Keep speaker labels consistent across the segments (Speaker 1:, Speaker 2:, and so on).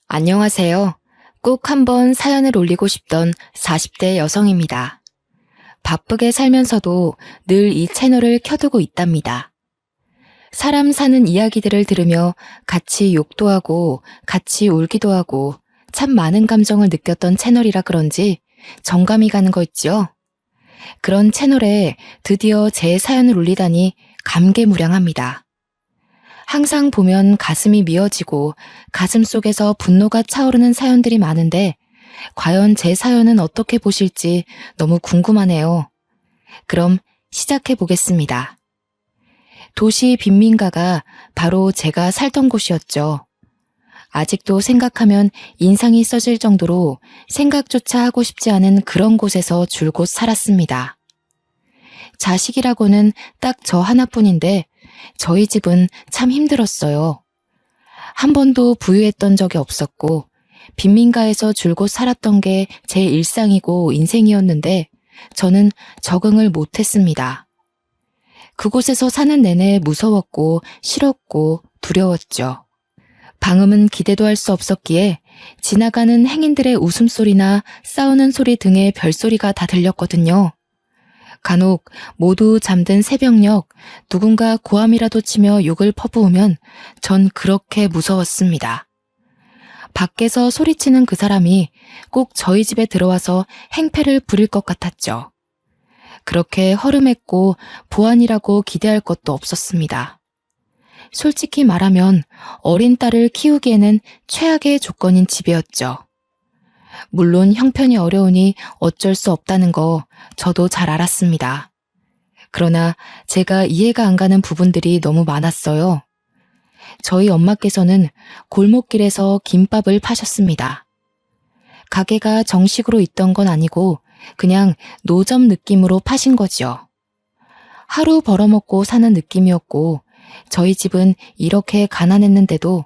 Speaker 1: 안녕하세요. 꼭 한번 사연을 올리고 싶던 40대 여성입니다. 바쁘게 살면서도 늘 이 채널을 켜두고 있답니다. 사람 사는 이야기들을 들으며 같이 욕도 하고 같이 울기도 하고 참 많은 감정을 느꼈던 채널이라 그런지 정감이 가는 거 있죠? 그런 채널에 드디어 제 사연을 올리다니 감개무량합니다. 항상 보면 가슴이 미어지고 가슴 속에서 분노가 차오르는 사연들이 많은데 과연 제 사연은 어떻게 보실지 너무 궁금하네요. 그럼 시작해 보겠습니다. 도시 빈민가가 바로 제가 살던 곳이었죠. 아직도 생각하면 인상이 써질 정도로 생각조차 하고 싶지 않은 그런 곳에서 줄곧 살았습니다. 자식이라고는 딱 저 하나뿐인데 저희 집은 참 힘들었어요. 한 번도 부유했던 적이 없었고 빈민가에서 줄곧 살았던 게 제 일상이고 인생이었는데 저는 적응을 못했습니다. 그곳에서 사는 내내 무서웠고 싫었고 두려웠죠. 방음은 기대도 할 수 없었기에 지나가는 행인들의 웃음소리나 싸우는 소리 등의 별소리가 다 들렸거든요. 간혹 모두 잠든 새벽녘 누군가 고함이라도 치며 욕을 퍼부으면 전 그렇게 무서웠습니다. 밖에서 소리치는 그 사람이 꼭 저희 집에 들어와서 행패를 부릴 것 같았죠. 그렇게 허름했고 보안이라고 기대할 것도 없었습니다. 솔직히 말하면 어린 딸을 키우기에는 최악의 조건인 집이었죠. 물론 형편이 어려우니 어쩔 수 없다는 거 저도 잘 알았습니다. 그러나 제가 이해가 안 가는 부분들이 너무 많았어요. 저희 엄마께서는 골목길에서 김밥을 파셨습니다. 가게가 정식으로 있던 건 아니고 그냥 노점 느낌으로 파신 거지요. 하루 벌어먹고 사는 느낌이었고 저희 집은 이렇게 가난했는데도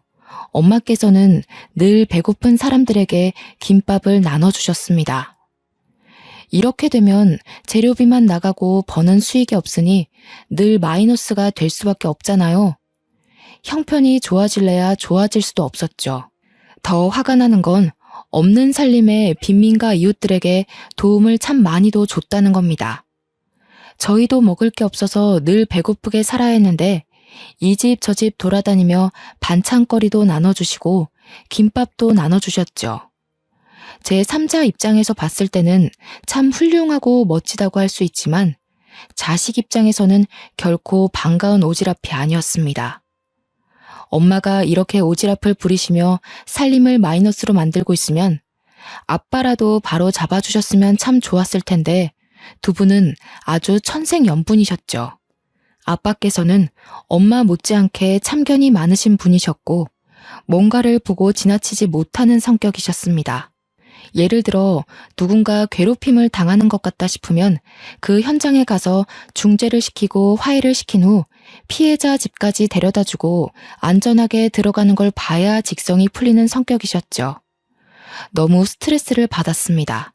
Speaker 1: 엄마께서는 늘 배고픈 사람들에게 김밥을 나눠주셨습니다. 이렇게 되면 재료비만 나가고 버는 수익이 없으니 늘 마이너스가 될 수밖에 없잖아요. 형편이 좋아질래야 좋아질 수도 없었죠. 더 화가 나는 건 없는 살림에 빈민가 이웃들에게 도움을 참 많이도 줬다는 겁니다. 저희도 먹을 게 없어서 늘 배고프게 살아야 했는데 이 집 저 집 돌아다니며 반찬거리도 나눠주시고 김밥도 나눠주셨죠. 제 3자 입장에서 봤을 때는 참 훌륭하고 멋지다고 할 수 있지만 자식 입장에서는 결코 반가운 오지랖이 아니었습니다. 엄마가 이렇게 오지랖을 부리시며 살림을 마이너스로 만들고 있으면 아빠라도 바로 잡아주셨으면 참 좋았을 텐데 두 분은 아주 천생연분이셨죠. 아빠께서는 엄마 못지않게 참견이 많으신 분이셨고 뭔가를 보고 지나치지 못하는 성격이셨습니다. 예를 들어 누군가 괴롭힘을 당하는 것 같다 싶으면 그 현장에 가서 중재를 시키고 화해를 시킨 후 피해자 집까지 데려다주고 안전하게 들어가는 걸 봐야 직성이 풀리는 성격이셨죠. 너무 스트레스를 받았습니다.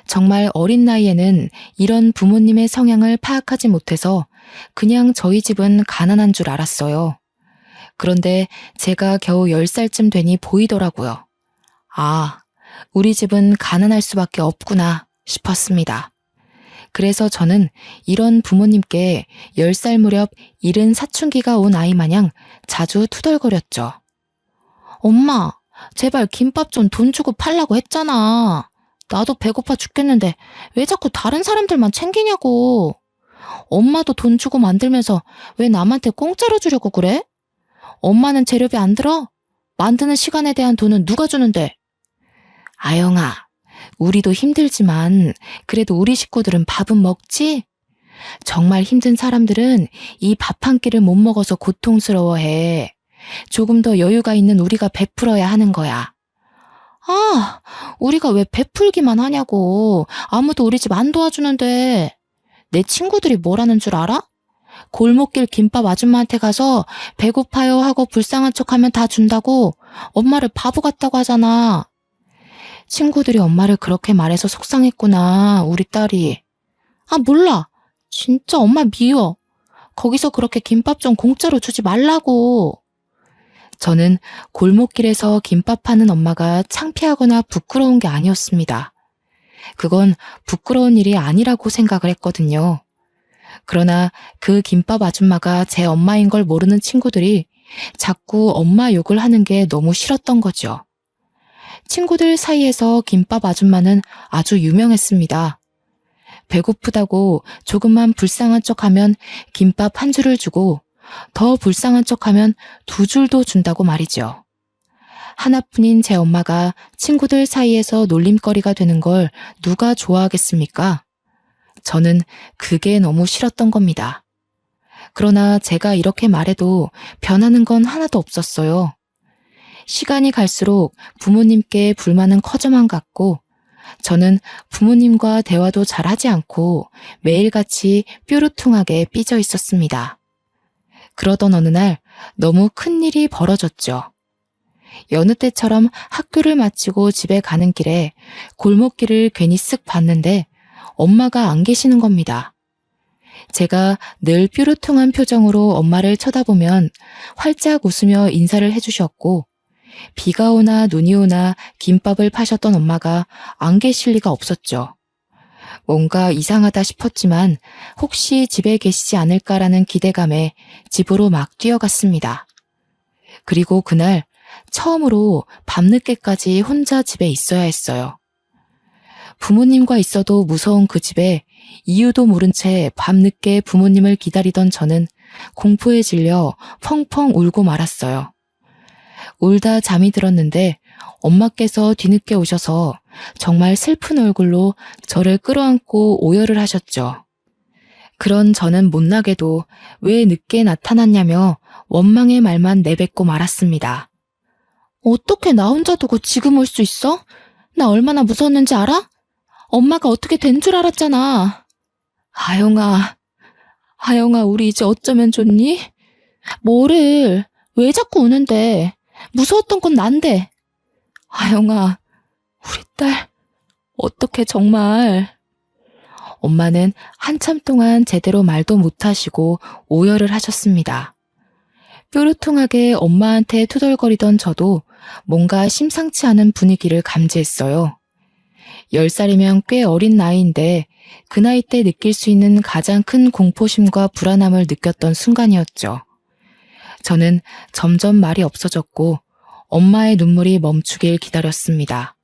Speaker 1: 정말 어린 나이에는 이런 부모님의 성향을 파악하지 못해서 그냥 저희 집은 가난한 줄 알았어요. 그런데 제가 겨우 10살쯤 되니 보이더라고요. 아, 우리 집은 가난할 수밖에 없구나 싶었습니다. 그래서 저는 이런 부모님께 10살 무렵 잃은 사춘기가 온 아이 마냥 자주 투덜거렸죠. 엄마, 제발 김밥 좀 돈 주고 팔라고 했잖아. 나도 배고파 죽겠는데 왜 자꾸 다른 사람들만 챙기냐고. 엄마도 돈 주고 만들면서 왜 남한테 공짜로 주려고 그래? 엄마는 재료비 안 들어? 만드는 시간에 대한 돈은 누가 주는데? 아영아, 우리도 힘들지만 그래도 우리 식구들은 밥은 먹지? 정말 힘든 사람들은 이 밥 한 끼를 못 먹어서 고통스러워해. 조금 더 여유가 있는 우리가 베풀어야 하는 거야. 아, 우리가 왜 베풀기만 하냐고. 아무도 우리 집 안 도와주는데. 내 친구들이 뭐라는 줄 알아? 골목길 김밥 아줌마한테 가서 배고파요 하고 불쌍한 척하면 다 준다고 엄마를 바보 같다고 하잖아. 친구들이 엄마를 그렇게 말해서 속상했구나, 우리 딸이. 아, 몰라. 진짜 엄마 미워. 거기서 그렇게 김밥 좀 공짜로 주지 말라고. 저는 골목길에서 김밥 파는 엄마가 창피하거나 부끄러운 게 아니었습니다. 그건 부끄러운 일이 아니라고 생각을 했거든요. 그러나 그 김밥 아줌마가 제 엄마인 걸 모르는 친구들이 자꾸 엄마 욕을 하는 게 너무 싫었던 거죠. 친구들 사이에서 김밥 아줌마는 아주 유명했습니다. 배고프다고 조금만 불쌍한 척하면 김밥 한 줄을 주고 더 불쌍한 척하면 두 줄도 준다고 말이죠. 하나뿐인 제 엄마가 친구들 사이에서 놀림거리가 되는 걸 누가 좋아하겠습니까? 저는 그게 너무 싫었던 겁니다. 그러나 제가 이렇게 말해도 변하는 건 하나도 없었어요. 시간이 갈수록 부모님께 불만은 커져만 갔고 저는 부모님과 대화도 잘하지 않고 매일같이 뾰루퉁하게 삐져 있었습니다. 그러던 어느 날 너무 큰일이 벌어졌죠. 여느 때처럼 학교를 마치고 집에 가는 길에 골목길을 괜히 쓱 봤는데 엄마가 안 계시는 겁니다. 제가 늘 뾰루퉁한 표정으로 엄마를 쳐다보면 활짝 웃으며 인사를 해주셨고 비가 오나 눈이 오나 김밥을 파셨던 엄마가 안 계실 리가 없었죠. 뭔가 이상하다 싶었지만 혹시 집에 계시지 않을까라는 기대감에 집으로 막 뛰어갔습니다. 그리고 그날 처음으로 밤늦게까지 혼자 집에 있어야 했어요. 부모님과 있어도 무서운 그 집에 이유도 모른 채 밤늦게 부모님을 기다리던 저는 공포에 질려 펑펑 울고 말았어요. 울다 잠이 들었는데 엄마께서 뒤늦게 오셔서 정말 슬픈 얼굴로 저를 끌어안고 오열을 하셨죠. 그런 저는 못나게도 왜 늦게 나타났냐며 원망의 말만 내뱉고 말았습니다. 어떻게 나 혼자 두고 지금 올 수 있어? 나 얼마나 무서웠는지 알아? 엄마가 어떻게 된 줄 알았잖아. 아영아, 우리 이제 어쩌면 좋니? 뭐를, 왜 자꾸 우는데? 무서웠던 건 난데. 아영아, 우리 딸, 어떡해 정말. 엄마는 한참 동안 제대로 말도 못하시고 오열을 하셨습니다. 뾰루퉁하게 엄마한테 투덜거리던 저도 뭔가 심상치 않은 분위기를 감지했어요. 10살이면 꽤 어린 나이인데 그 나이 때 느낄 수 있는 가장 큰 공포심과 불안함을 느꼈던 순간이었죠. 저는 점점 말이 없어졌고 엄마의 눈물이 멈추길 기다렸습니다.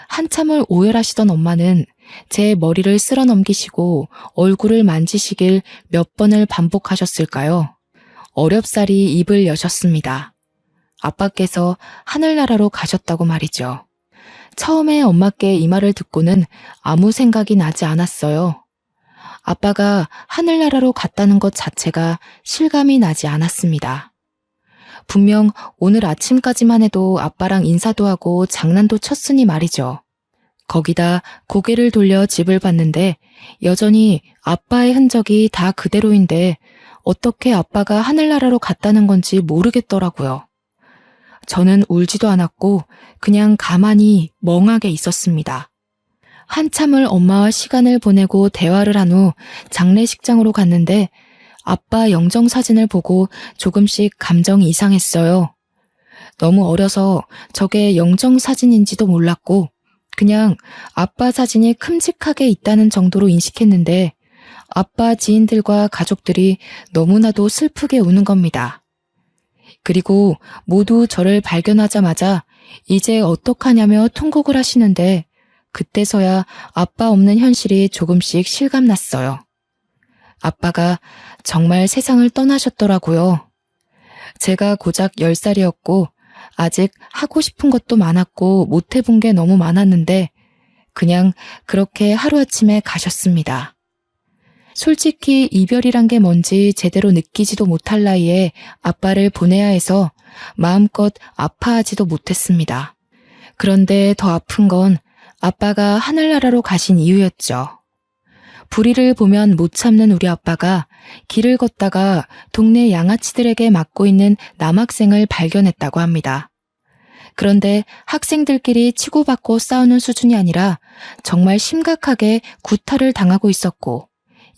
Speaker 1: 한참을 오열하시던 엄마는 제 머리를 쓸어 넘기시고 얼굴을 만지시길 몇 번을 반복하셨을까요? 어렵사리 입을 여셨습니다. 아빠께서 하늘나라로 가셨다고 말이죠. 처음에 엄마께 이 말을 듣고는 아무 생각이 나지 않았어요. 아빠가 하늘나라로 갔다는 것 자체가 실감이 나지 않았습니다. 분명 오늘 아침까지만 해도 아빠랑 인사도 하고 장난도 쳤으니 말이죠. 거기다 고개를 돌려 집을 봤는데 여전히 아빠의 흔적이 다 그대로인데 어떻게 아빠가 하늘나라로 갔다는 건지 모르겠더라고요. 저는 울지도 않았고 그냥 가만히 멍하게 있었습니다. 한참을 엄마와 시간을 보내고 대화를 한 후 장례식장으로 갔는데 아빠 영정사진을 보고 조금씩 감정이 이상했어요. 너무 어려서 저게 영정사진인지도 몰랐고 그냥 아빠 사진이 큼직하게 있다는 정도로 인식했는데 아빠 지인들과 가족들이 너무나도 슬프게 우는 겁니다. 그리고 모두 저를 발견하자마자 이제 어떡하냐며 통곡을 하시는데 그때서야 아빠 없는 현실이 조금씩 실감났어요. 아빠가 정말 세상을 떠나셨더라고요. 제가 고작 10살이었고 아직 하고 싶은 것도 많았고 못 해본 게 너무 많았는데 그냥 그렇게 하루아침에 가셨습니다. 솔직히 이별이란 게 뭔지 제대로 느끼지도 못할 나이에 아빠를 보내야 해서 마음껏 아파하지도 못했습니다. 그런데 더 아픈 건 아빠가 하늘나라로 가신 이유였죠. 불의를 보면 못 참는 우리 아빠가 길을 걷다가 동네 양아치들에게 맞고 있는 남학생을 발견했다고 합니다. 그런데 학생들끼리 치고받고 싸우는 수준이 아니라 정말 심각하게 구타를 당하고 있었고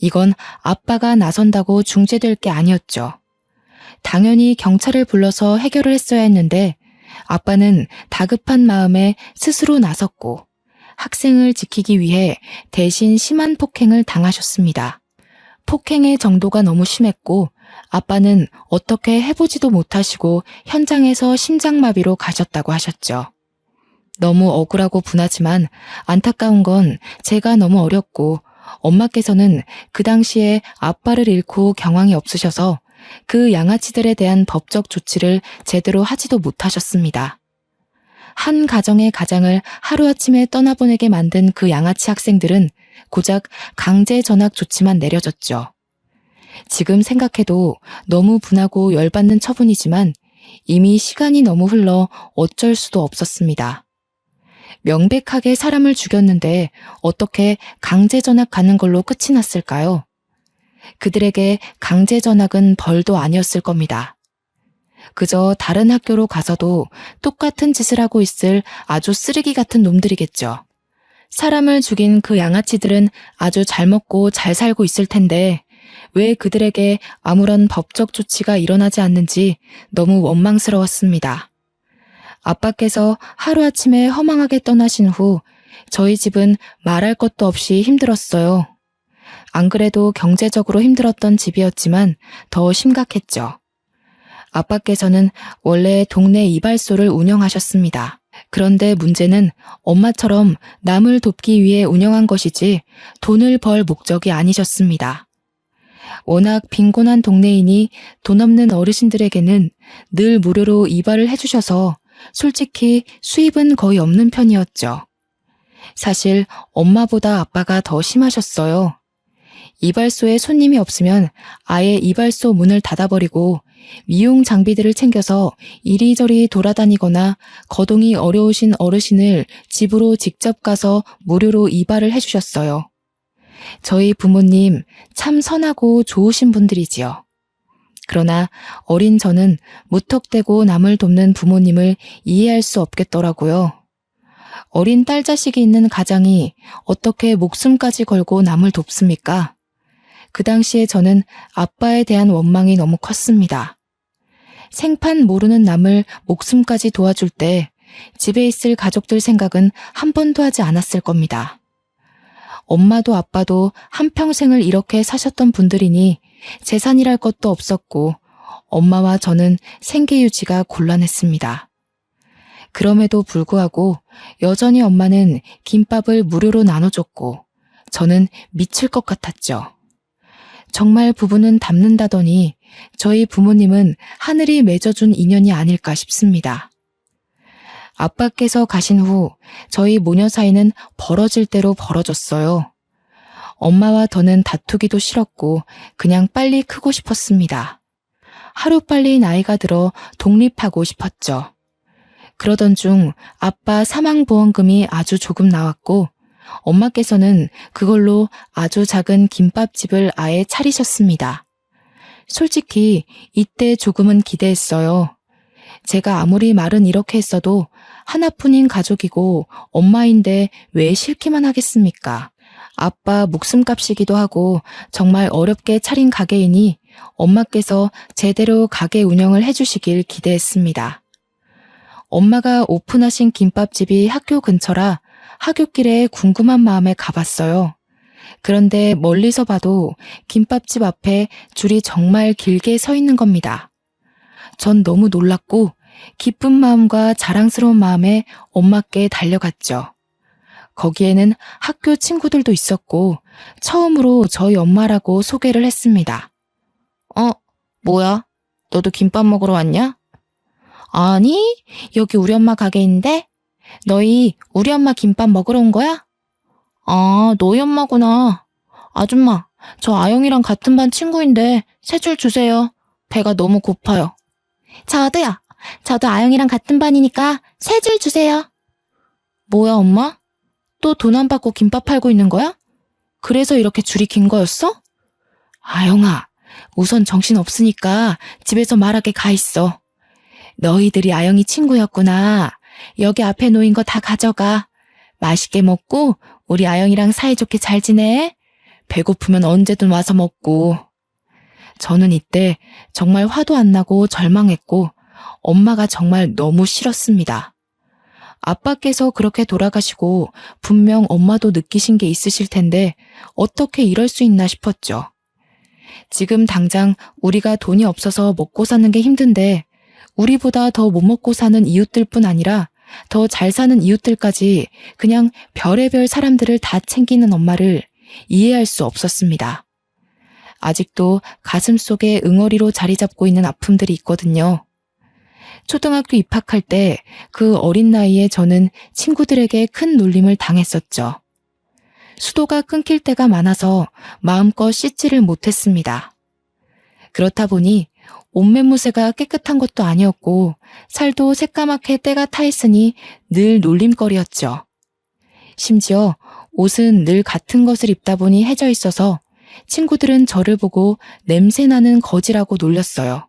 Speaker 1: 이건 아빠가 나선다고 중재될 게 아니었죠. 당연히 경찰을 불러서 해결을 했어야 했는데 아빠는 다급한 마음에 스스로 나섰고 학생을 지키기 위해 대신 심한 폭행을 당하셨습니다. 폭행의 정도가 너무 심했고 아빠는 어떻게 해보지도 못하시고 현장에서 심장마비로 가셨다고 하셨죠. 너무 억울하고 분하지만 안타까운 건 제가 너무 어렸고 엄마께서는 그 당시에 아빠를 잃고 경황이 없으셔서 그 양아치들에 대한 법적 조치를 제대로 하지도 못하셨습니다. 한 가정의 가장을 하루아침에 떠나보내게 만든 그 양아치 학생들은 고작 강제 전학 조치만 내려졌죠. 지금 생각해도 너무 분하고 열받는 처분이지만 이미 시간이 너무 흘러 어쩔 수도 없었습니다. 명백하게 사람을 죽였는데 어떻게 강제 전학 가는 걸로 끝이 났을까요? 그들에게 강제 전학은 벌도 아니었을 겁니다. 그저 다른 학교로 가서도 똑같은 짓을 하고 있을 아주 쓰레기 같은 놈들이겠죠. 사람을 죽인 그 양아치들은 아주 잘 먹고 잘 살고 있을 텐데 왜 그들에게 아무런 법적 조치가 일어나지 않는지 너무 원망스러웠습니다. 아빠께서 하루아침에 허망하게 떠나신 후 저희 집은 말할 것도 없이 힘들었어요. 안 그래도 경제적으로 힘들었던 집이었지만 더 심각했죠. 아빠께서는 원래 동네 이발소를 운영하셨습니다. 그런데 문제는 엄마처럼 남을 돕기 위해 운영한 것이지 돈을 벌 목적이 아니셨습니다. 워낙 빈곤한 동네이니 돈 없는 어르신들에게는 늘 무료로 이발을 해주셔서 솔직히 수입은 거의 없는 편이었죠. 사실 엄마보다 아빠가 더 심하셨어요. 이발소에 손님이 없으면 아예 이발소 문을 닫아버리고 미용 장비들을 챙겨서 이리저리 돌아다니거나 거동이 어려우신 어르신을 집으로 직접 가서 무료로 이발을 해주셨어요. 저희 부모님 참 선하고 좋으신 분들이지요. 그러나 어린 저는 무턱대고 남을 돕는 부모님을 이해할 수 없겠더라고요. 어린 딸 자식이 있는 가장이 어떻게 목숨까지 걸고 남을 돕습니까? 그 당시에 저는 아빠에 대한 원망이 너무 컸습니다. 생판 모르는 남을 목숨까지 도와줄 때 집에 있을 가족들 생각은 한 번도 하지 않았을 겁니다. 엄마도 아빠도 한평생을 이렇게 사셨던 분들이니 재산이랄 것도 없었고 엄마와 저는 생계 유지가 곤란했습니다. 그럼에도 불구하고 여전히 엄마는 김밥을 무료로 나눠줬고 저는 미칠 것 같았죠. 정말 부부는 닮는다더니 저희 부모님은 하늘이 맺어준 인연이 아닐까 싶습니다. 아빠께서 가신 후 저희 모녀 사이는 벌어질 대로 벌어졌어요. 엄마와 더는 다투기도 싫었고 그냥 빨리 크고 싶었습니다. 하루빨리 나이가 들어 독립하고 싶었죠. 그러던 중 아빠 사망보험금이 아주 조금 나왔고 엄마께서는 그걸로 아주 작은 김밥집을 아예 차리셨습니다. 솔직히 이때 조금은 기대했어요. 제가 아무리 말은 이렇게 했어도 하나뿐인 가족이고 엄마인데 왜 싫기만 하겠습니까? 아빠 목숨값이기도 하고 정말 어렵게 차린 가게이니 엄마께서 제대로 가게 운영을 해주시길 기대했습니다. 엄마가 오픈하신 김밥집이 학교 근처라 하굣길에 궁금한 마음에 가봤어요. 그런데 멀리서 봐도 김밥집 앞에 줄이 정말 길게 서 있는 겁니다. 전 너무 놀랐고 기쁜 마음과 자랑스러운 마음에 엄마께 달려갔죠. 거기에는 학교 친구들도 있었고 처음으로 저희 엄마라고 소개를 했습니다. 뭐야? 너도 김밥 먹으러 왔냐? 아니, 여기 우리 엄마 가게인데? 너희 우리 엄마 김밥 먹으러 온 거야? 아, 너희 엄마구나. 아줌마, 저 아영이랑 같은 반 친구인데 세 줄 주세요. 배가 너무 고파요. 저도요. 저도 아영이랑 같은 반이니까 세 줄 주세요. 뭐야, 엄마? 또 돈 안 받고 김밥 팔고 있는 거야? 그래서 이렇게 줄이 긴 거였어? 아영아, 우선 정신 없으니까 집에서 말하게 가 있어. 너희들이 아영이 친구였구나. 여기 앞에 놓인 거 다 가져가. 맛있게 먹고 우리 아영이랑 사이좋게 잘 지내. 배고프면 언제든 와서 먹고. 저는 이때 정말 화도 안 나고 절망했고 엄마가 정말 너무 싫었습니다. 아빠께서 그렇게 돌아가시고 분명 엄마도 느끼신 게 있으실 텐데 어떻게 이럴 수 있나 싶었죠. 지금 당장 우리가 돈이 없어서 먹고 사는 게 힘든데 우리보다 더 못 먹고 사는 이웃들뿐 아니라 더 잘 사는 이웃들까지 그냥 별의별 사람들을 다 챙기는 엄마를 이해할 수 없었습니다. 아직도 가슴속에 응어리로 자리 잡고 있는 아픔들이 있거든요. 초등학교 입학할 때 그 어린 나이에 저는 친구들에게 큰 놀림을 당했었죠. 수도가 끊길 때가 많아서 마음껏 씻지를 못했습니다. 그렇다 보니 옷매무새가 깨끗한 것도 아니었고 살도 새까맣게 때가 타 있으니 늘 놀림거리였죠. 심지어 옷은 늘 같은 것을 입다 보니 해져 있어서 친구들은 저를 보고 냄새나는 거지라고 놀렸어요.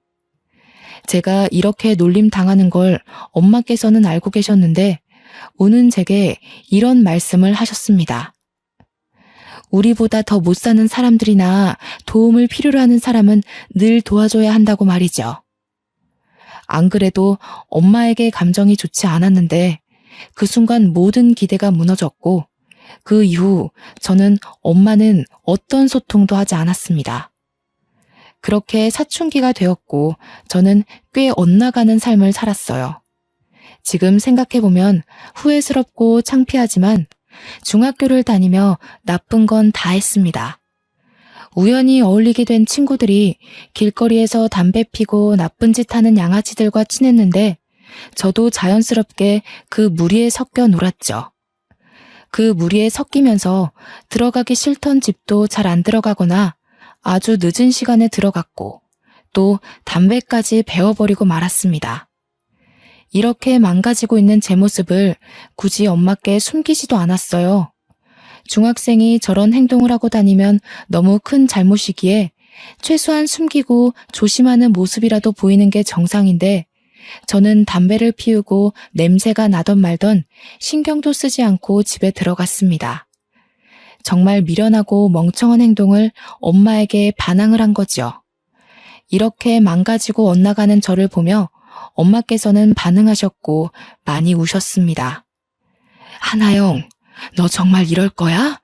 Speaker 1: 제가 이렇게 놀림 당하는 걸 엄마께서는 알고 계셨는데 우는 제게 이런 말씀을 하셨습니다. 우리보다 더 못 사는 사람들이나 도움을 필요로 하는 사람은 늘 도와줘야 한다고 말이죠. 안 그래도 엄마에게 감정이 좋지 않았는데 그 순간 모든 기대가 무너졌고 그 이후 저는 엄마는 어떤 소통도 하지 않았습니다. 그렇게 사춘기가 되었고 저는 꽤 엇나가는 삶을 살았어요. 지금 생각해보면 후회스럽고 창피하지만 중학교를 다니며 나쁜 건 다 했습니다. 우연히 어울리게 된 친구들이 길거리에서 담배 피고 나쁜 짓 하는 양아치들과 친했는데 저도 자연스럽게 그 무리에 섞여 놀았죠. 그 무리에 섞이면서 들어가기 싫던 집도 잘 안 들어가거나 아주 늦은 시간에 들어갔고 또 담배까지 배워버리고 말았습니다. 이렇게 망가지고 있는 제 모습을 굳이 엄마께 숨기지도 않았어요. 중학생이 저런 행동을 하고 다니면 너무 큰 잘못이기에 최소한 숨기고 조심하는 모습이라도 보이는 게 정상인데 저는 담배를 피우고 냄새가 나던 말던 신경도 쓰지 않고 집에 들어갔습니다. 정말 미련하고 멍청한 행동을 엄마에게 반항을 한 거죠. 이렇게 망가지고 엇나가는 저를 보며 엄마께서는 반응하셨고 많이 우셨습니다. 하나영, 너 정말 이럴 거야?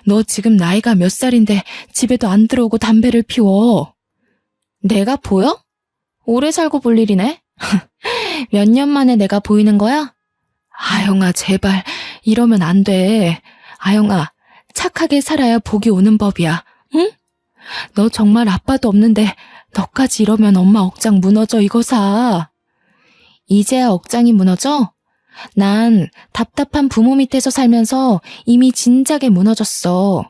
Speaker 1: 너 지금 나이가 몇 살인데 집에도 안 들어오고 담배를 피워. 내가 보여? 오래 살고 볼 일이네. 몇 년 만에 내가 보이는 거야? 아영아, 제발 이러면 안 돼. 아영아, 착하게 살아야 복이 오는 법이야. 응? 너 정말 아빠도 없는데 너까지 이러면 엄마 억장 무너져 이거사. 이제야 억장이 무너져? 난 답답한 부모 밑에서 살면서 이미 진작에 무너졌어.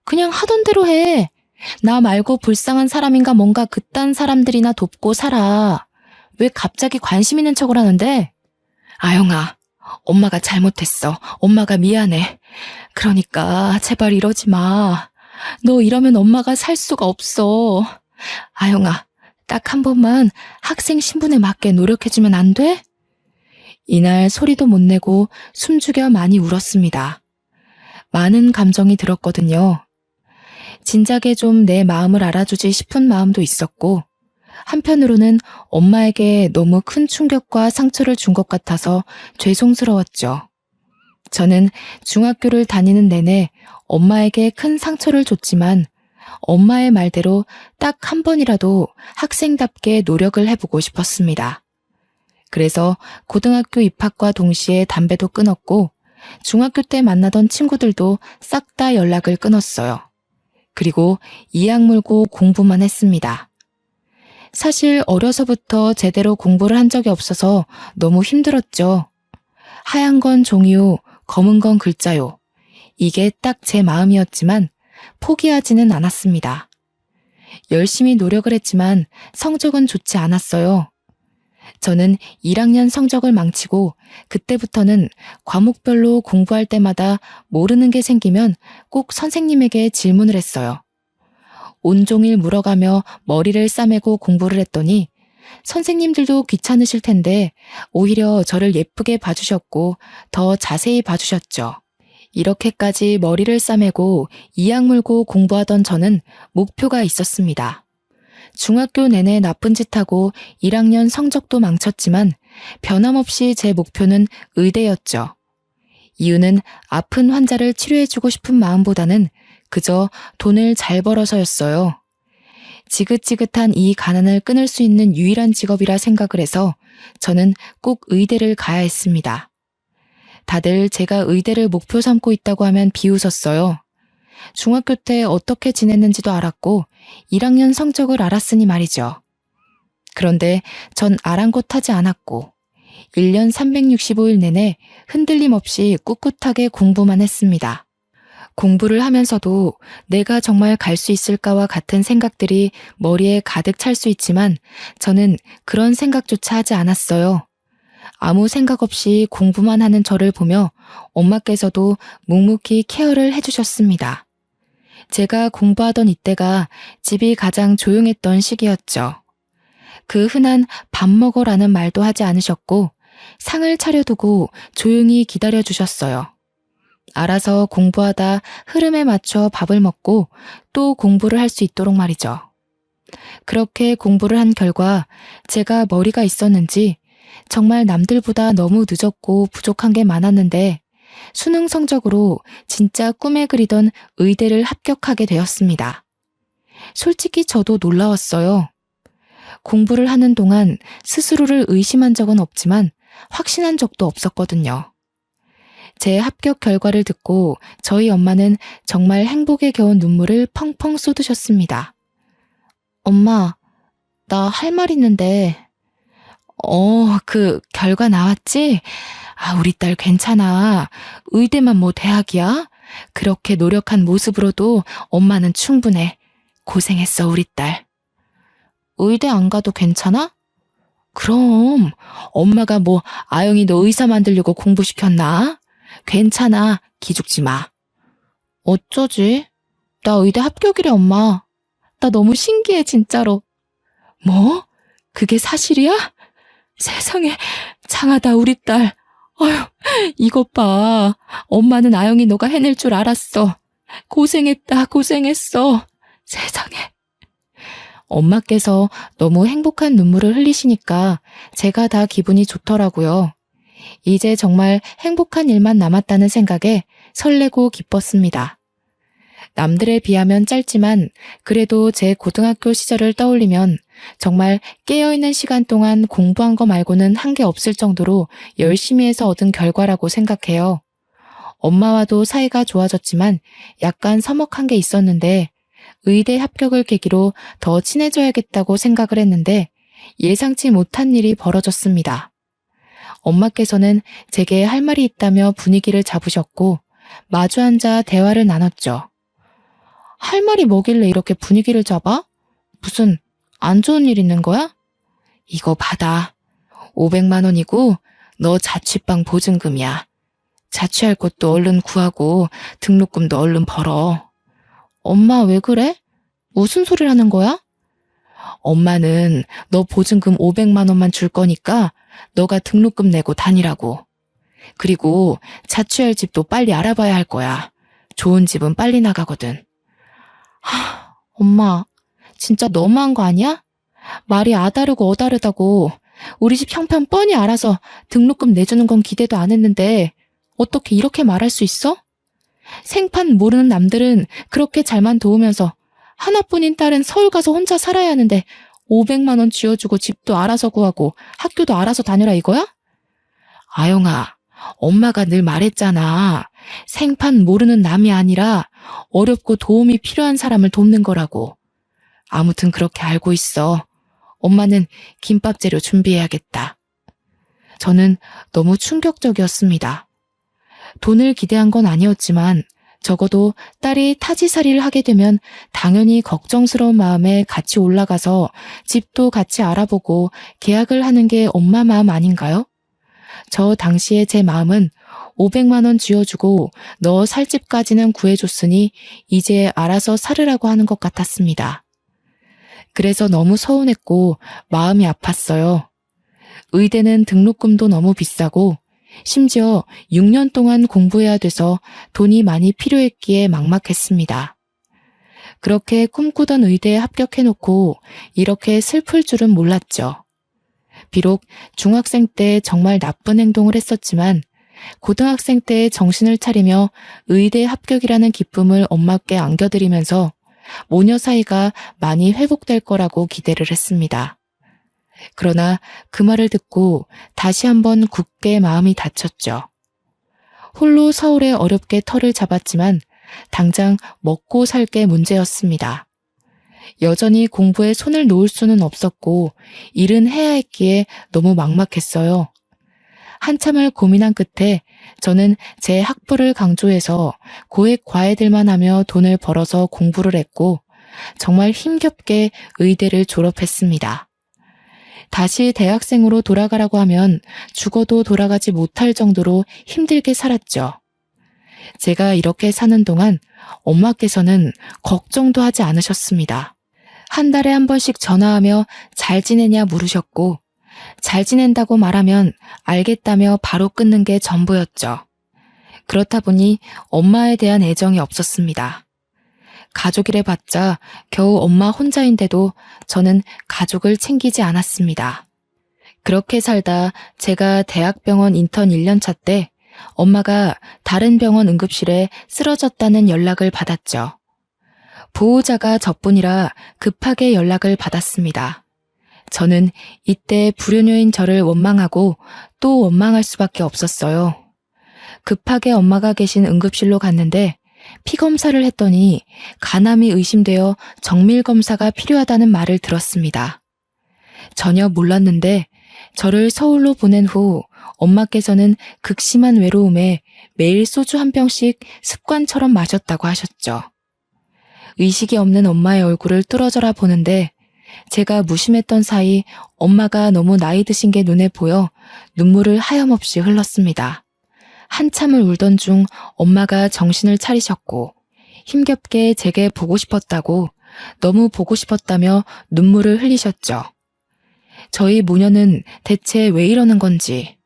Speaker 1: 그냥 하던 대로 해. 나 말고 불쌍한 사람인가 뭔가 그딴 사람들이나 돕고 살아. 왜 갑자기 관심 있는 척을 하는데? 아영아, 엄마가 잘못했어. 엄마가 미안해. 그러니까 제발 이러지 마. 너 이러면 엄마가 살 수가 없어. 아영아, 딱 한 번만 학생 신분에 맞게 노력해주면 안 돼? 이날 소리도 못 내고 숨죽여 많이 울었습니다. 많은 감정이 들었거든요. 진작에 좀 내 마음을 알아주지 싶은 마음도 있었고 한편으로는 엄마에게 너무 큰 충격과 상처를 준 것 같아서 죄송스러웠죠. 저는 중학교를 다니는 내내 엄마에게 큰 상처를 줬지만 엄마의 말대로 딱 한 번이라도 학생답게 노력을 해보고 싶었습니다. 그래서 고등학교 입학과 동시에 담배도 끊었고 중학교 때 만나던 친구들도 싹 다 연락을 끊었어요. 그리고 이악 물고 공부만 했습니다. 사실 어려서부터 제대로 공부를 한 적이 없어서 너무 힘들었죠. 하얀 건 종이요, 검은 건 글자요. 이게 딱 제 마음이었지만 포기하지는 않았습니다. 열심히 노력을 했지만 성적은 좋지 않았어요. 저는 1학년 성적을 망치고 그때부터는 과목별로 공부할 때마다 모르는 게 생기면 꼭 선생님에게 질문을 했어요. 온종일 물어가며 머리를 싸매고 공부를 했더니 선생님들도 귀찮으실 텐데 오히려 저를 예쁘게 봐주셨고 더 자세히 봐주셨죠. 이렇게까지 머리를 싸매고 이악 물고 공부하던 저는 목표가 있었습니다. 중학교 내내 나쁜 짓 하고 1학년 성적도 망쳤지만 변함없이 제 목표는 의대였죠. 이유는 아픈 환자를 치료해주고 싶은 마음보다는 그저 돈을 잘 벌어서였어요. 지긋지긋한 이 가난을 끊을 수 있는 유일한 직업이라 생각을 해서 저는 꼭 의대를 가야 했습니다. 다들 제가 의대를 목표 삼고 있다고 하면 비웃었어요. 중학교 때 어떻게 지냈는지도 알았고 1학년 성적을 알았으니 말이죠. 그런데 전 아랑곳하지 않았고 1년 365일 내내 흔들림 없이 꿋꿋하게 공부만 했습니다. 공부를 하면서도 내가 정말 갈 수 있을까와 같은 생각들이 머리에 가득 찰 수 있지만 저는 그런 생각조차 하지 않았어요. 아무 생각 없이 공부만 하는 저를 보며 엄마께서도 묵묵히 케어를 해주셨습니다. 제가 공부하던 이때가 집이 가장 조용했던 시기였죠. 그 흔한 밥 먹어라는 말도 하지 않으셨고 상을 차려두고 조용히 기다려주셨어요. 알아서 공부하다 흐름에 맞춰 밥을 먹고 또 공부를 할 수 있도록 말이죠. 그렇게 공부를 한 결과 제가 머리가 있었는지 정말 남들보다 너무 늦었고 부족한 게 많았는데 수능 성적으로 진짜 꿈에 그리던 의대를 합격하게 되었습니다. 솔직히 저도 놀라웠어요. 공부를 하는 동안 스스로를 의심한 적은 없지만 확신한 적도 없었거든요. 제 합격 결과를 듣고 저희 엄마는 정말 행복에 겨운 눈물을 펑펑 쏟으셨습니다. 엄마, 나 할 말 있는데. 그 결과 나왔지? 우리 딸 괜찮아. 의대만 뭐 대학이야? 그렇게 노력한 모습으로도 엄마는 충분해. 고생했어, 우리 딸. 의대 안 가도 괜찮아? 그럼 엄마가 뭐 아영이 너 의사 만들려고 공부시켰나? 괜찮아, 기죽지 마. 어쩌지? 나 의대 합격이래, 엄마. 나 너무 신기해, 진짜로. 뭐? 그게 사실이야? 세상에, 장하다, 우리 딸. 어휴, 이것 봐. 엄마는 아영이 너가 해낼 줄 알았어. 고생했다, 고생했어. 세상에. 엄마께서 너무 행복한 눈물을 흘리시니까 제가 다 기분이 좋더라고요. 이제 정말 행복한 일만 남았다는 생각에 설레고 기뻤습니다. 남들에 비하면 짧지만 그래도 제 고등학교 시절을 떠올리면 정말 깨어있는 시간 동안 공부한 거 말고는 한 게 없을 정도로 열심히 해서 얻은 결과라고 생각해요. 엄마와도 사이가 좋아졌지만 약간 서먹한 게 있었는데 의대 합격을 계기로 더 친해져야겠다고 생각을 했는데 예상치 못한 일이 벌어졌습니다. 엄마께서는 제게 할 말이 있다며 분위기를 잡으셨고 마주 앉아 대화를 나눴죠. 할 말이 뭐길래 이렇게 분위기를 잡아? 무슨 안 좋은 일 있는 거야? 이거 받아. 500만 원이고 너 자취방 보증금이야. 자취할 곳도 얼른 구하고 등록금도 얼른 벌어. 엄마 왜 그래? 무슨 소리를 하는 거야? 엄마는 너 보증금 500만 원만 줄 거니까 너가 등록금 내고 다니라고. 그리고 자취할 집도 빨리 알아봐야 할 거야. 좋은 집은 빨리 나가거든. 엄마, 진짜 너무한 거 아니야? 말이 아다르고 어다르다고. 우리 집 형편 뻔히 알아서 등록금 내주는 건 기대도 안 했는데 어떻게 이렇게 말할 수 있어? 생판 모르는 남들은 그렇게 잘만 도우면서 하나뿐인 딸은 서울 가서 혼자 살아야 하는데 500만 원 쥐어주고 집도 알아서 구하고 학교도 알아서 다녀라 이거야? 아영아, 엄마가 늘 말했잖아. 생판 모르는 남이 아니라 어렵고 도움이 필요한 사람을 돕는 거라고. 아무튼 그렇게 알고 있어. 엄마는 김밥 재료 준비해야겠다. 저는 너무 충격적이었습니다. 돈을 기대한 건 아니었지만 적어도 딸이 타지살이를 하게 되면 당연히 걱정스러운 마음에 같이 올라가서 집도 같이 알아보고 계약을 하는 게 엄마 마음 아닌가요? 저 당시에 제 마음은 500만 원 쥐어주고 너 살 집까지는 구해줬으니 이제 알아서 살으라고 하는 것 같았습니다. 그래서 너무 서운했고 마음이 아팠어요. 의대는 등록금도 너무 비싸고 심지어 6년 동안 공부해야 돼서 돈이 많이 필요했기에 막막했습니다. 그렇게 꿈꾸던 의대에 합격해놓고 이렇게 슬플 줄은 몰랐죠. 비록 중학생 때 정말 나쁜 행동을 했었지만 고등학생 때 정신을 차리며 의대 합격이라는 기쁨을 엄마께 안겨드리면서 모녀 사이가 많이 회복될 거라고 기대를 했습니다. 그러나 그 말을 듣고 다시 한번 굳게 마음이 다쳤죠. 홀로 서울에 어렵게 터를 잡았지만 당장 먹고 살 게 문제였습니다. 여전히 공부에 손을 놓을 수는 없었고 일은 해야 했기에 너무 막막했어요. 한참을 고민한 끝에 저는 제 학부를 강조해서 고액 과외들만 하며 돈을 벌어서 공부를 했고 정말 힘겹게 의대를 졸업했습니다. 다시 대학생으로 돌아가라고 하면 죽어도 돌아가지 못할 정도로 힘들게 살았죠. 제가 이렇게 사는 동안 엄마께서는 걱정도 하지 않으셨습니다. 한 달에 한 번씩 전화하며 잘 지내냐 물으셨고 잘 지낸다고 말하면 알겠다며 바로 끊는 게 전부였죠. 그렇다 보니 엄마에 대한 애정이 없었습니다. 가족이래 봤자 겨우 엄마 혼자인데도 저는 가족을 챙기지 않았습니다. 그렇게 살다 제가 대학병원 인턴 1년차 때 엄마가 다른 병원 응급실에 쓰러졌다는 연락을 받았죠. 보호자가 저뿐이라 급하게 연락을 받았습니다. 저는 이때 불효녀인 저를 원망하고 또 원망할 수밖에 없었어요. 급하게 엄마가 계신 응급실로 갔는데 피검사를 했더니 간암이 의심되어 정밀검사가 필요하다는 말을 들었습니다. 전혀 몰랐는데 저를 서울로 보낸 후 엄마께서는 극심한 외로움에 매일 소주 한 병씩 습관처럼 마셨다고 하셨죠. 의식이 없는 엄마의 얼굴을 뚫어져라 보는데 제가 무심했던 사이 엄마가 너무 나이 드신 게 눈에 보여 눈물을 하염없이 흘렀습니다. 한참을 울던 중 엄마가 정신을 차리셨고 힘겹게 제게 보고 싶었다고 너무 보고 싶었다며 눈물을 흘리셨죠. 저희 모녀는 대체 왜 이러는 건지,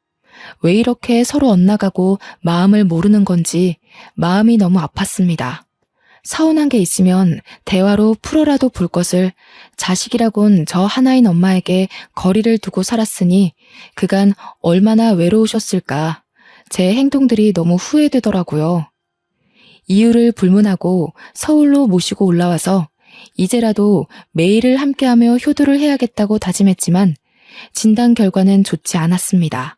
Speaker 1: 왜 이렇게 서로 엇나가고 마음을 모르는 건지 마음이 너무 아팠습니다. 서운한 게 있으면 대화로 풀어라도 볼 것을 자식이라곤 저 하나인 엄마에게 거리를 두고 살았으니 그간 얼마나 외로우셨을까. 제 행동들이 너무 후회되더라고요. 이유를 불문하고 서울로 모시고 올라와서 이제라도 매일을 함께하며 효도를 해야겠다고 다짐했지만 진단 결과는 좋지 않았습니다.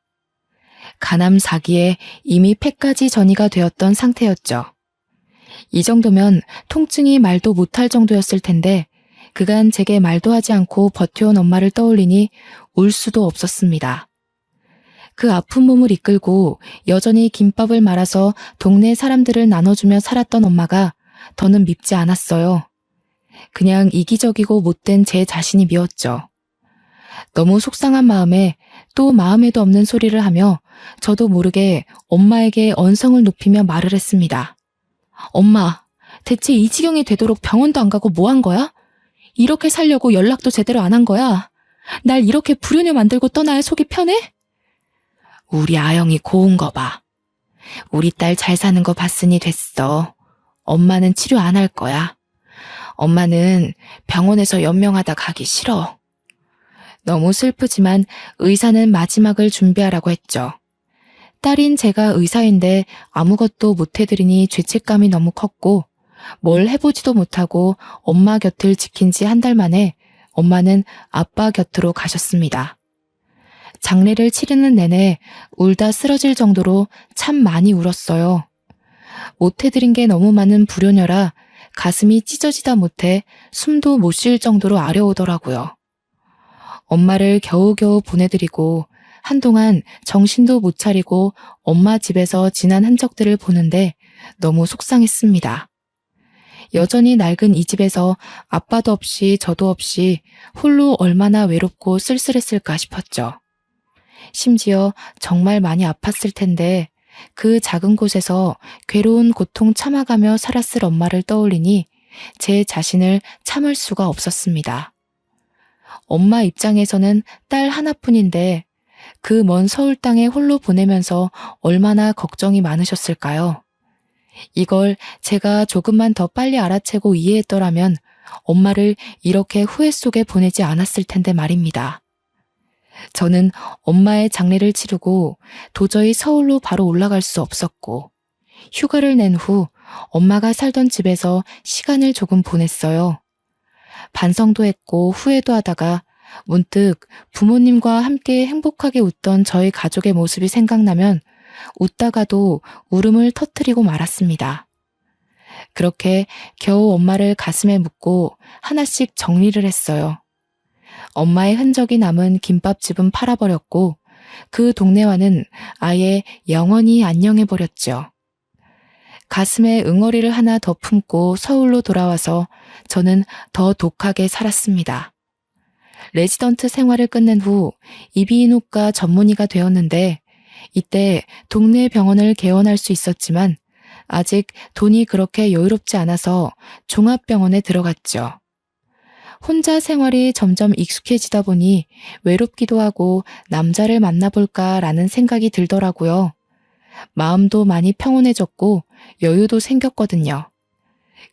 Speaker 1: 간암 4기에 이미 폐까지 전이가 되었던 상태였죠. 이 정도면 통증이 말도 못할 정도였을 텐데 그간 제게 말도 하지 않고 버텨온 엄마를 떠올리니 울 수도 없었습니다. 그 아픈 몸을 이끌고 여전히 김밥을 말아서 동네 사람들을 나눠주며 살았던 엄마가 더는 밉지 않았어요. 그냥 이기적이고 못된 제 자신이 미웠죠. 너무 속상한 마음에 또 마음에도 없는 소리를 하며 저도 모르게 엄마에게 언성을 높이며 말을 했습니다. 엄마, 대체 이 지경이 되도록 병원도 안 가고 뭐 한 거야? 이렇게 살려고 연락도 제대로 안 한 거야? 날 이렇게 불효녀 만들고 떠나야 속이 편해? 우리 아영이 고운 거 봐. 우리 딸 잘 사는 거 봤으니 됐어. 엄마는 치료 안 할 거야. 엄마는 병원에서 연명하다 가기 싫어. 너무 슬프지만 의사는 마지막을 준비하라고 했죠. 딸인 제가 의사인데 아무것도 못 해드리니 죄책감이 너무 컸고 뭘 해보지도 못하고 엄마 곁을 지킨 지 한 달 만에 엄마는 아빠 곁으로 가셨습니다. 장례를 치르는 내내 울다 쓰러질 정도로 참 많이 울었어요. 못 해드린 게 너무 많은 불효녀라 가슴이 찢어지다 못해 숨도 못 쉴 정도로 아려오더라고요. 엄마를 겨우겨우 보내드리고 한동안 정신도 못 차리고 엄마 집에서 지난 흔적들을 보는데 너무 속상했습니다. 여전히 낡은 이 집에서 아빠도 없이 저도 없이 홀로 얼마나 외롭고 쓸쓸했을까 싶었죠. 심지어 정말 많이 아팠을 텐데 그 작은 곳에서 괴로운 고통 참아가며 살았을 엄마를 떠올리니 제 자신을 참을 수가 없었습니다. 엄마 입장에서는 딸 하나뿐인데 그 먼 서울 땅에 홀로 보내면서 얼마나 걱정이 많으셨을까요? 이걸 제가 조금만 더 빨리 알아채고 이해했더라면 엄마를 이렇게 후회 속에 보내지 않았을 텐데 말입니다. 저는 엄마의 장례를 치르고 도저히 서울로 바로 올라갈 수 없었고, 휴가를 낸 후 엄마가 살던 집에서 시간을 조금 보냈어요. 반성도 했고 후회도 하다가 문득 부모님과 함께 행복하게 웃던 저희 가족의 모습이 생각나면 웃다가도 울음을 터뜨리고 말았습니다. 그렇게 겨우 엄마를 가슴에 묻고 하나씩 정리를 했어요. 엄마의 흔적이 남은 김밥집은 팔아버렸고 그 동네와는 아예 영원히 안녕해버렸죠. 가슴에 응어리를 하나 더 품고 서울로 돌아와서 저는 더 독하게 살았습니다. 레지던트 생활을 끝낸 후 이비인후과 전문의가 되었는데 이때 동네 병원을 개원할 수 있었지만 아직 돈이 그렇게 여유롭지 않아서 종합병원에 들어갔죠. 혼자 생활이 점점 익숙해지다 보니 외롭기도 하고 남자를 만나볼까라는 생각이 들더라고요. 마음도 많이 평온해졌고 여유도 생겼거든요.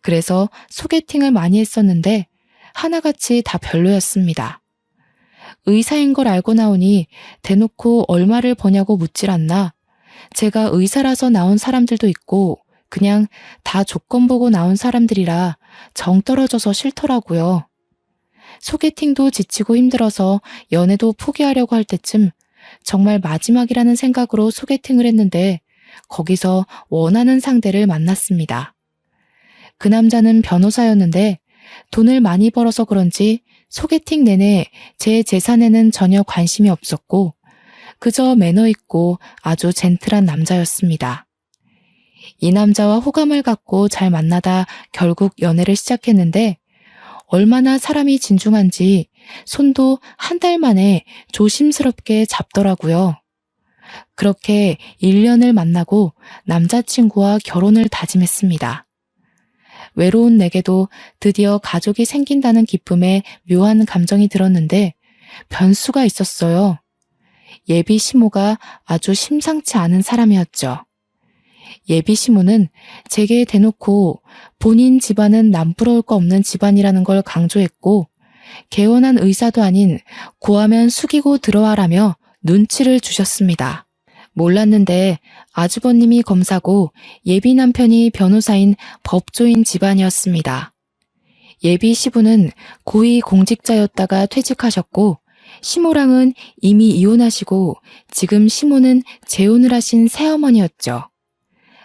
Speaker 1: 그래서 소개팅을 많이 했었는데 하나같이 다 별로였습니다. 의사인 걸 알고 나오니 대놓고 얼마를 버냐고 묻질 않나. 제가 의사라서 나온 사람들도 있고 그냥 다 조건 보고 나온 사람들이라 정 떨어져서 싫더라고요. 소개팅도 지치고 힘들어서 연애도 포기하려고 할 때쯤 정말 마지막이라는 생각으로 소개팅을 했는데 거기서 원하는 상대를 만났습니다. 그 남자는 변호사였는데 돈을 많이 벌어서 그런지 소개팅 내내 제 재산에는 전혀 관심이 없었고 그저 매너 있고 아주 젠틀한 남자였습니다. 이 남자와 호감을 갖고 잘 만나다 결국 연애를 시작했는데 얼마나 사람이 진중한지 손도 한 달 만에 조심스럽게 잡더라고요. 그렇게 1년을 만나고 남자친구와 결혼을 다짐했습니다. 외로운 내게도 드디어 가족이 생긴다는 기쁨에 묘한 감정이 들었는데 변수가 있었어요. 예비 시모가 아주 심상치 않은 사람이었죠. 예비 시모는 제게 대놓고 본인 집안은 남부러울 거 없는 집안이라는 걸 강조했고 개원한 의사도 아닌 고하면 숙이고 들어와라며 눈치를 주셨습니다. 몰랐는데 아주버님이 검사고 예비 남편이 변호사인 법조인 집안이었습니다. 예비 시부는 고위 공직자였다가 퇴직하셨고 시모랑은 이미 이혼하시고 지금 시모는 재혼을 하신 새어머니였죠.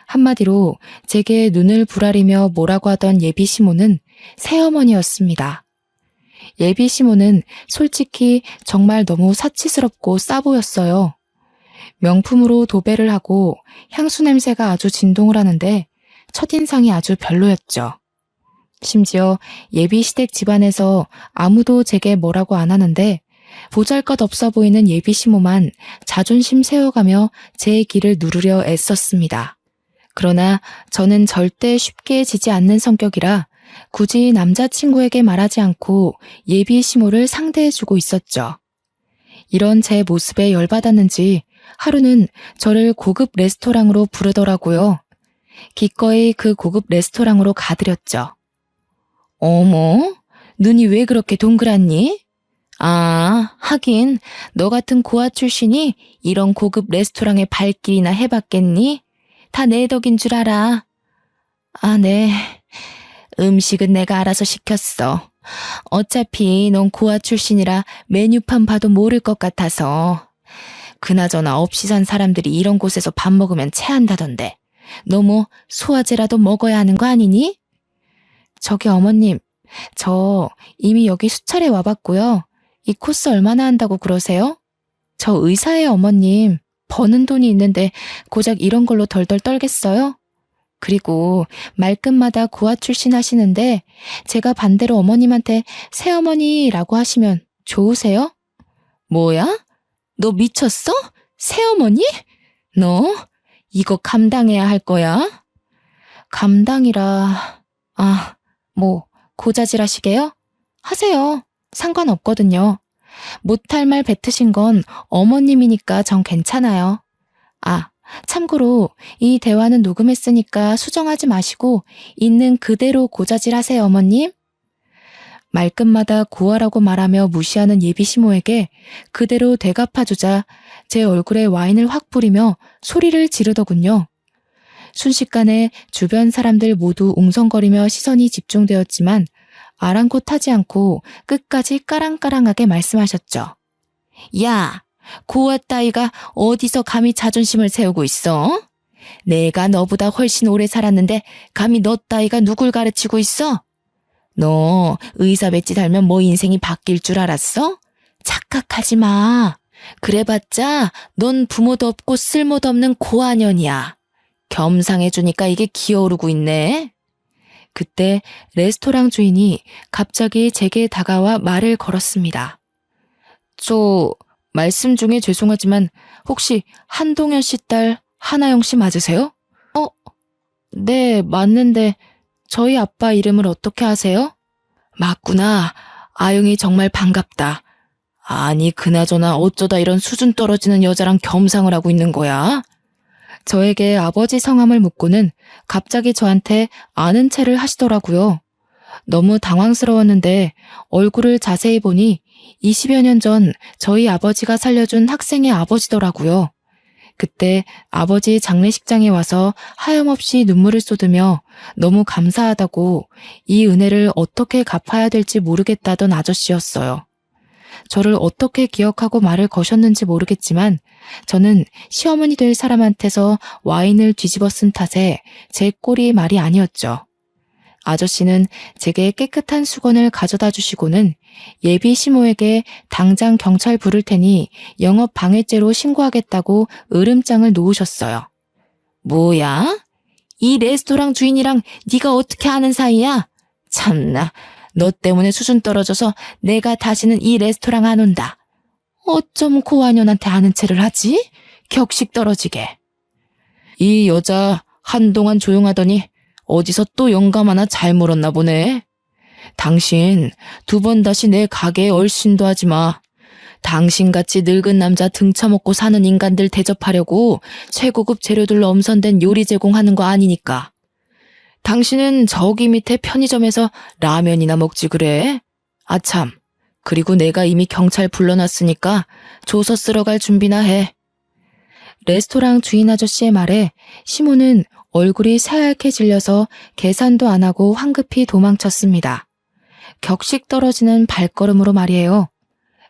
Speaker 1: 한마디로 제게 눈을 부라리며 뭐라고 하던 예비 시모는 새어머니였습니다. 예비 시모는 솔직히 정말 너무 사치스럽고 싸 보였어요. 명품으로 도배를 하고 향수 냄새가 아주 진동을 하는데 첫인상이 아주 별로였죠. 심지어 예비 시댁 집안에서 아무도 제게 뭐라고 안 하는데 보잘것없어 보이는 예비 시모만 자존심 세워가며 제 길을 누르려 애썼습니다. 그러나 저는 절대 쉽게 지지 않는 성격이라 굳이 남자친구에게 말하지 않고 예비 시모를 상대해주고 있었죠. 이런 제 모습에 열받았는지 하루는 저를 고급 레스토랑으로 부르더라고요. 기꺼이 그 고급 레스토랑으로 가드렸죠. 어머, 눈이 왜 그렇게 동그랗니? 아, 하긴 너 같은 고아 출신이 이런 고급 레스토랑에 발길이나 해봤겠니? 다 내 덕인 줄 알아. 아, 네. 음식은 내가 알아서 시켰어. 어차피 넌 고아 출신이라 메뉴판 봐도 모를 것 같아서. 그나저나 없이 산 사람들이 이런 곳에서 밥 먹으면 체한다던데. 너 뭐 소화제라도 먹어야 하는 거 아니니? 저기 어머님, 저 이미 여기 수차례 와봤고요. 이 코스 얼마나 한다고 그러세요? 저 의사예요, 어머님. 버는 돈이 있는데 고작 이런 걸로 덜덜 떨겠어요? 그리고 말끝마다 고아 출신 하시는데 제가 반대로 어머님한테 새어머니라고 하시면 좋으세요? 뭐야? 너 미쳤어? 새어머니? 너 이거 감당해야 할 거야? 감당이라... 고자질 하시게요? 하세요. 상관없거든요. 못할 말 뱉으신 건 어머님이니까 전 괜찮아요. 아, 참고로 이 대화는 녹음했으니까 수정하지 마시고 있는 그대로 고자질하세요, 어머님. 말끝마다 고아라고 말하며 무시하는 예비 시모에게 그대로 대갚아주자 제 얼굴에 와인을 확 뿌리며 소리를 지르더군요. 순식간에 주변 사람들 모두 웅성거리며 시선이 집중되었지만 아랑곳하지 않고 끝까지 까랑까랑하게 말씀하셨죠. 야, 고아 따위가 어디서 감히 자존심을 세우고 있어? 내가 너보다 훨씬 오래 살았는데 감히 너 따위가 누굴 가르치고 있어? 너 의사 배지 달면 뭐 인생이 바뀔 줄 알았어? 착각하지 마. 그래봤자 넌 부모도 없고 쓸모도 없는 고아년이야. 겸상해주니까 이게 기어오르고 있네. 그때 레스토랑 주인이 갑자기 제게 다가와 말을 걸었습니다. 저 말씀 중에 죄송하지만 혹시 한동현 씨 딸 하나영 씨 맞으세요? 네, 맞는데 저희 아빠 이름을 어떻게 아세요? 맞구나. 아영이 정말 반갑다. 아니, 그나저나 어쩌다 이런 수준 떨어지는 여자랑 겸상을 하고 있는 거야? 저에게 아버지 성함을 묻고는 갑자기 저한테 아는 체를 하시더라고요. 너무 당황스러웠는데 얼굴을 자세히 보니 20여 년 전 저희 아버지가 살려준 학생의 아버지더라고요. 그때 아버지 장례식장에 와서 하염없이 눈물을 쏟으며 너무 감사하다고 이 은혜를 어떻게 갚아야 될지 모르겠다던 아저씨였어요. 저를 어떻게 기억하고 말을 거셨는지 모르겠지만 저는 시어머니 될 사람한테서 와인을 뒤집어 쓴 탓에 제 꼴이 말이 아니었죠. 아저씨는 제게 깨끗한 수건을 가져다 주시고는 예비 시모에게 당장 경찰 부를 테니 영업 방해죄로 신고하겠다고 으름장을 놓으셨어요. 뭐야? 이 레스토랑 주인이랑 네가 어떻게 아는 사이야? 참나, 너 때문에 수준 떨어져서 내가 다시는 이 레스토랑 안 온다. 어쩜 고아년한테 아는 체를 하지? 격식 떨어지게. 이 여자 한동안 조용하더니 어디서 또 영감 하나 잘 물었나 보네. 당신 2번 다시 내 가게에 얼씬도 하지 마. 당신같이 늙은 남자 등쳐먹고 사는 인간들 대접하려고 최고급 재료들로 엄선된 요리 제공하는 거 아니니까. 당신은 저기 밑에 편의점에서 라면이나 먹지 그래? 아참, 그리고 내가 이미 경찰 불러놨으니까 조서 쓰러 갈 준비나 해. 레스토랑 주인 아저씨의 말에 시모는 얼굴이 새하얗게 질려서 계산도 안 하고 황급히 도망쳤습니다. 격식 떨어지는 발걸음으로 말이에요.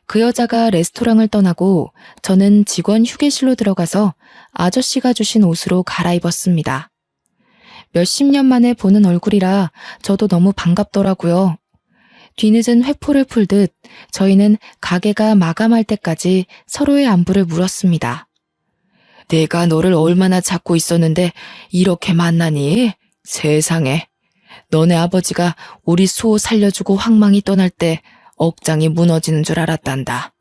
Speaker 1: 그 여자가 레스토랑을 떠나고 저는 직원 휴게실로 들어가서 아저씨가 주신 옷으로 갈아입었습니다. 몇십 년 만에 보는 얼굴이라 저도 너무 반갑더라고요. 뒤늦은 회포를 풀듯 저희는 가게가 마감할 때까지 서로의 안부를 물었습니다. 내가 너를 얼마나 찾고 있었는데 이렇게 만나니? 세상에. 너네 아버지가 우리 수호 살려주고 황망히 떠날 때 억장이 무너지는 줄 알았단다.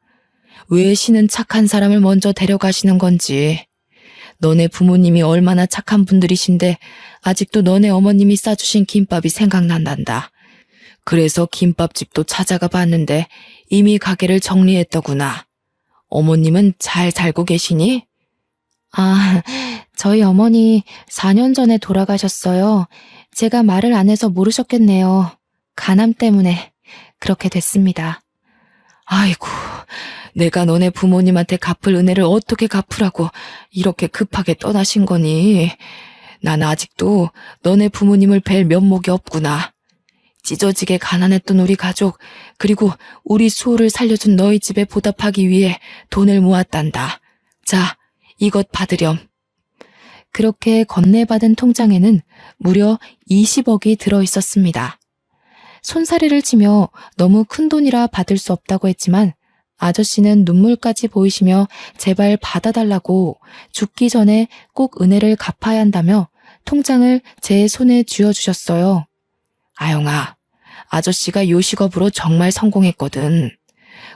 Speaker 1: 왜 신은 착한 사람을 먼저 데려가시는 건지. 너네 부모님이 얼마나 착한 분들이신데 아직도 너네 어머님이 싸주신 김밥이 생각난단다. 그래서 김밥집도 찾아가 봤는데 이미 가게를 정리했더구나. 어머님은 잘 살고 계시니? 저희 어머니 4년 전에 돌아가셨어요. 제가 말을 안 해서 모르셨겠네요. 간암 때문에 그렇게 됐습니다. 아이고, 내가 너네 부모님한테 갚을 은혜를 어떻게 갚으라고 이렇게 급하게 떠나신 거니? 난 아직도 너네 부모님을 뵐 면목이 없구나. 찢어지게 가난했던 우리 가족, 그리고 우리 수호를 살려준 너희 집에 보답하기 위해 돈을 모았단다. 자, 이것 받으렴. 그렇게 건네받은 통장에는 무려 20억이 들어있었습니다. 손사래를 치며 너무 큰 돈이라 받을 수 없다고 했지만 아저씨는 눈물까지 보이시며 제발 받아달라고 죽기 전에 꼭 은혜를 갚아야 한다며 통장을 제 손에 쥐어주셨어요. 아영아, 아저씨가 요식업으로 정말 성공했거든.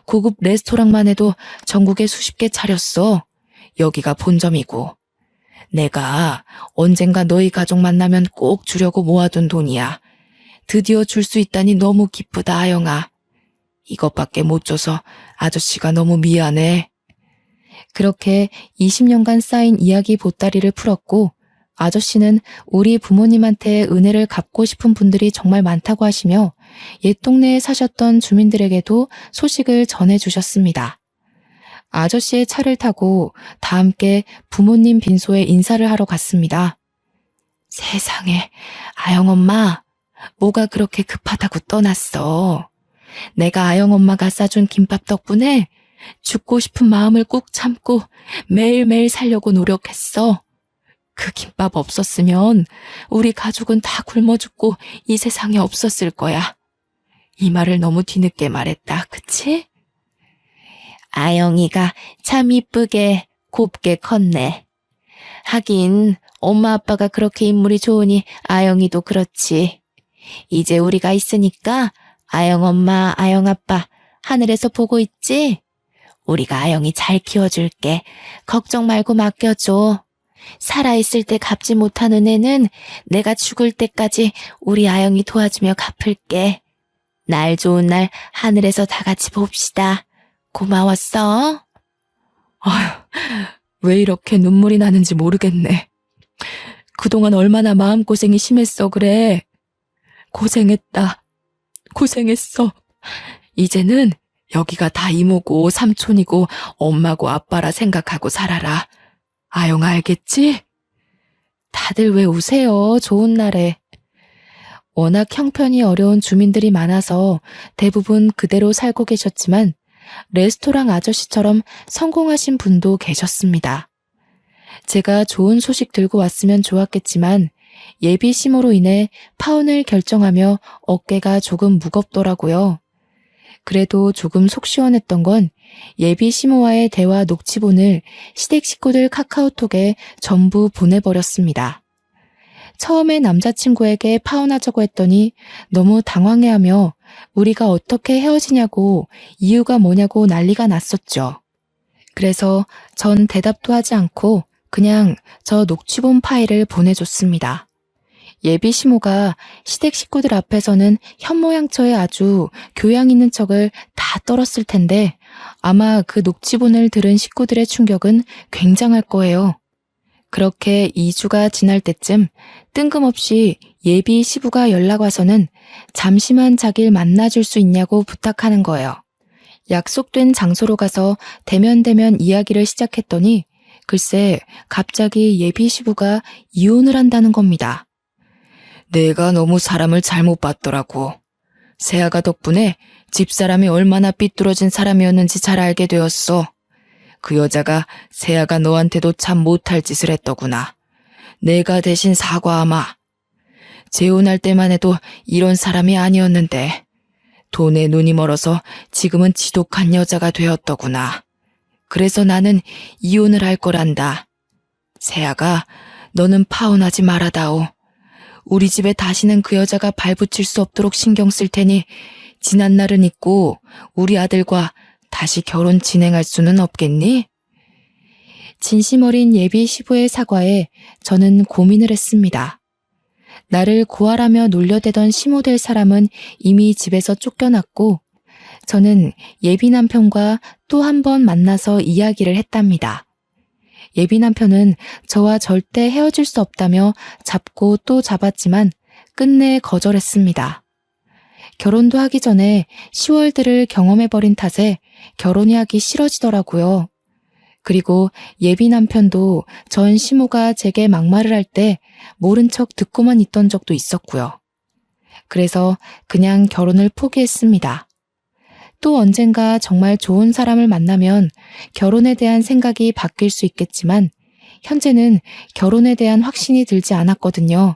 Speaker 1: 고급 레스토랑만 해도 전국에 수십 개 차렸어. 여기가 본점이고. 내가 언젠가 너희 가족 만나면 꼭 주려고 모아둔 돈이야. 드디어 줄 수 있다니 너무 기쁘다, 아영아. 이것밖에 못 줘서 아저씨가 너무 미안해. 그렇게 20년간 쌓인 이야기 보따리를 풀었고 아저씨는 우리 부모님한테 은혜를 갚고 싶은 분들이 정말 많다고 하시며 옛 동네에 사셨던 주민들에게도 소식을 전해주셨습니다. 아저씨의 차를 타고 다 함께 부모님 빈소에 인사를 하러 갔습니다. 세상에, 아영엄마, 뭐가 그렇게 급하다고 떠났어. 내가 아영엄마가 싸준 김밥 덕분에 죽고 싶은 마음을 꾹 참고 매일매일 살려고 노력했어. 그 김밥 없었으면 우리 가족은 다 굶어 죽고 이 세상에 없었을 거야. 이 말을 너무 뒤늦게 말했다, 그치? 아영이가 참 이쁘게 곱게 컸네. 하긴 엄마 아빠가 그렇게 인물이 좋으니 아영이도 그렇지. 이제 우리가 있으니까 아영 엄마, 아영 아빠 하늘에서 보고 있지? 우리가 아영이 잘 키워줄게. 걱정 말고 맡겨줘. 살아있을 때 갚지 못한 은혜는 내가 죽을 때까지 우리 아영이 도와주며 갚을게. 날 좋은 날 하늘에서 다 같이 봅시다. 고마웠어. 아휴, 왜 이렇게 눈물이 나는지 모르겠네. 그동안 얼마나 마음고생이 심했어 그래. 고생했다. 고생했어. 이제는 여기가 다 이모고 삼촌이고 엄마고 아빠라 생각하고 살아라. 아영아 알겠지? 다들 왜 우세요? 좋은 날에. 워낙 형편이 어려운 주민들이 많아서 대부분 그대로 살고 계셨지만 레스토랑 아저씨처럼 성공하신 분도 계셨습니다. 제가 좋은 소식 들고 왔으면 좋았겠지만 예비 시모로 인해 파혼을 결정하며 어깨가 조금 무겁더라고요. 그래도 조금 속 시원했던 건 예비 시모와의 대화 녹취본을 시댁 식구들 카카오톡에 전부 보내버렸습니다. 처음에 남자친구에게 파혼하자고 했더니 너무 당황해하며 우리가 어떻게 헤어지냐고 이유가 뭐냐고 난리가 났었죠. 그래서 전 대답도 하지 않고 그냥 저 녹취본 파일을 보내줬습니다. 예비 시모가 시댁 식구들 앞에서는 현모양처에 아주 교양 있는 척을 다 떨었을 텐데 아마 그 녹취본을 들은 식구들의 충격은 굉장할 거예요. 그렇게 2주가 지날 때쯤 뜬금없이 예비 시부가 연락 와서는 잠시만 자기를 만나줄 수 있냐고 부탁하는 거예요. 약속된 장소로 가서 대면대면 이야기를 시작했더니 글쎄 갑자기 예비 시부가 이혼을 한다는 겁니다. 내가 너무 사람을 잘못 봤더라고. 세아가 덕분에 집사람이 얼마나 삐뚤어진 사람이었는지 잘 알게 되었어. 그 여자가 세아가 너한테도 참 못할 짓을 했더구나. 내가 대신 사과하마. 재혼할 때만 해도 이런 사람이 아니었는데 돈에 눈이 멀어서 지금은 지독한 여자가 되었더구나. 그래서 나는 이혼을 할 거란다. 세아가 너는 파혼하지 말아다오. 우리 집에 다시는 그 여자가 발붙일 수 없도록 신경 쓸 테니 지난 날은 잊고 우리 아들과 다시 결혼 진행할 수는 없겠니? 진심 어린 예비 시부의 사과에 저는 고민을 했습니다. 나를 고아라며 놀려대던 시모 될 사람은 이미 집에서 쫓겨났고 저는 예비 남편과 또 한 번 만나서 이야기를 했답니다. 예비 남편은 저와 절대 헤어질 수 없다며 잡고 또 잡았지만 끝내 거절했습니다. 결혼도 하기 전에 시월들을 경험해버린 탓에 결혼이 하기 싫어지더라고요. 그리고 예비 남편도 전 시모가 제게 막말을 할 때 모른 척 듣고만 있던 적도 있었고요. 그래서 그냥 결혼을 포기했습니다. 또 언젠가 정말 좋은 사람을 만나면 결혼에 대한 생각이 바뀔 수 있겠지만 현재는 결혼에 대한 확신이 들지 않았거든요.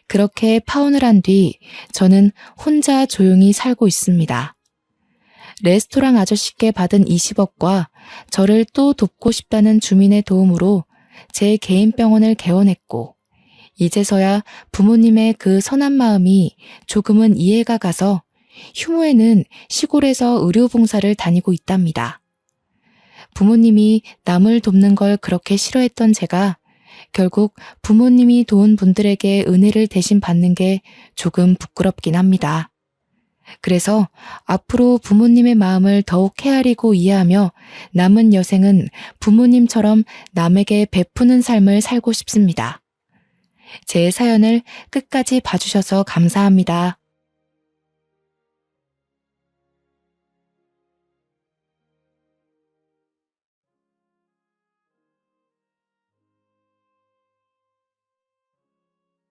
Speaker 1: 그렇게 파혼을 한 뒤 저는 혼자 조용히 살고 있습니다. 레스토랑 아저씨께 받은 20억과 저를 또 돕고 싶다는 주민의 도움으로 제 개인 병원을 개원했고 이제서야 부모님의 그 선한 마음이 조금은 이해가 가서 휴무에는 시골에서 의료봉사를 다니고 있답니다. 부모님이 남을 돕는 걸 그렇게 싫어했던 제가 결국 부모님이 도운 분들에게 은혜를 대신 받는 게 조금 부끄럽긴 합니다. 그래서 앞으로 부모님의 마음을 더욱 헤아리고 이해하며 남은 여생은 부모님처럼 남에게 베푸는 삶을 살고 싶습니다. 제 사연을 끝까지 봐주셔서 감사합니다.